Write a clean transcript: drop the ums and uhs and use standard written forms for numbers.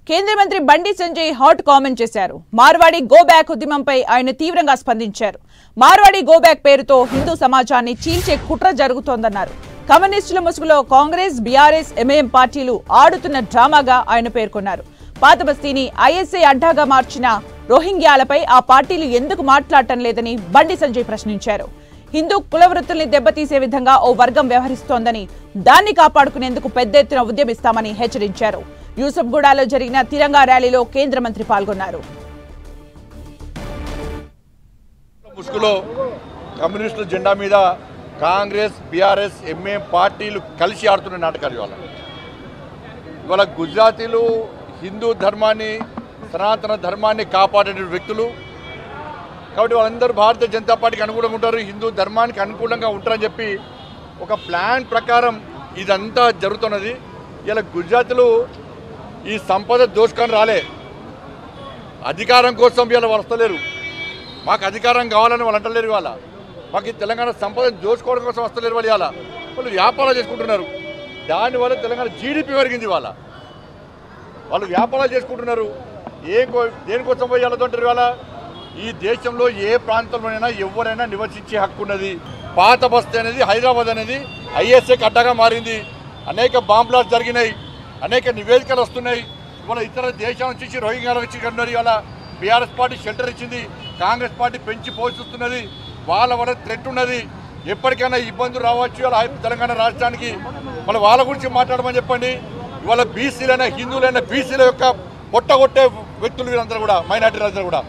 కేంద్ర మంత్రి Bandi Sanjay hot comment చేశారు. మార్వాడి గో బ్యాక్ ఉద్యమంపై ఆయన తీవ్రంగా స్పందించారు. మార్వాడి గో బ్యాక్ పేరుతో హిందూ సమాజాన్ని చీల్చే కుట్ర జరుగుతోందన్నారు. కమ్యూనిస్టుల ముసుగులో కాంగ్రెస్, బీఆర్ఎస్, ఎంఐఎం పార్టీలు ఆడుతున్న డ్రామాగా ఆయన పేర్కొన్నారు. పాత బస్తీని ఐఎస్ఐ అడ్డాగా మార్చిన రోహింగ్యాలపై ఆ పార్టీలు ఎందుకు మాట్లాడటం లేదని బండి సంజయ్ ప్రశ్నించారు. హిందూ కులవృత్తుల్ని దెబ్బతీసే విధంగా ఓ వర్గం వ్యవహరిస్తోందని, దాన్ని కాపాడుకునేందుకు పెద్ద ఎత్తున ఉద్యమిస్తామని హెచ్చరించారు. యూసఫ్గూడలో జరిగిన తిరంగా ర్యాలీలో కేంద్ర మంత్రి పాల్గొన్నారు. ముసుగులో కమ్యూనిస్టుల జెండా మీద కాంగ్రెస్, బీఆర్ఎస్, ఎంఐఎం పార్టీలు కలిసి ఆడుతున్న నాటకాలు ఇవాళ గుజరాతీలు హిందూ ధర్మాన్ని, సనాతన ధర్మాన్ని కాపాడే వ్యక్తులు కాబట్టి వాళ్ళందరూ భారతీయ జనతా పార్టీకి అనుకూలంగా ఉంటారు, హిందూ ధర్మానికి అనుకూలంగా ఉంటారని చెప్పి ఒక ప్లాన్ ప్రకారం ఇదంతా జరుగుతున్నది. ఇలా గుజరాతీలు ఈ సంపద దోచుకొని రాలే, అధికారం కోసం వీళ్ళు వస్తలేరు. మాకు అధికారం కావాలని వాళ్ళు అంటలేరు. ఇవాళ మాకు ఈ తెలంగాణ సంపద దోచుకోవడం కోసం వస్తలేరు. వాళ్ళు ఇవాళ వాళ్ళు వ్యాపారాలు చేసుకుంటున్నారు. దానివల్ల తెలంగాణ జీడిపి పెరిగింది. వాళ్ళు వ్యాపారాలు చేసుకుంటున్నారు. దేనికోసం పోయి వెళ్ళదంటారు. ఇవాళ ఈ దేశంలో ఏ ప్రాంతంలోనైనా ఎవరైనా నివసించే హక్కు ఉన్నది. పాత బస్తీ అనేది, హైదరాబాద్ అనేది ఐఎస్ఐకి అడ్డగా మారింది. అనేక బాంబ్ బ్లాస్ట్ జరిగినాయి, అనేక నివేదికలు వస్తున్నాయి. ఇవాళ ఇతర దేశాల నుంచి రోహింగ్యాల వచ్చి కన్నారు. ఇవాళ బీఆర్ఎస్ పార్టీ షెల్టర్ ఇచ్చింది, కాంగ్రెస్ పార్టీ పెంచి పోషిస్తున్నది. వాళ్ళ వల్ల థ్రెట్ ఉన్నది. ఎప్పటికైనా ఇబ్బందులు రావచ్చు ఇవాళ తెలంగాణ రాష్ట్రానికి. వాళ్ళ గురించి మాట్లాడమని చెప్పండి. ఇవాళ బీసీలైనా, హిందువులైనా, బీసీల యొక్క పొట్టగొట్టే వ్యక్తులు వీళ్ళందరూ కూడా, మైనార్టీలందరూ కూడా.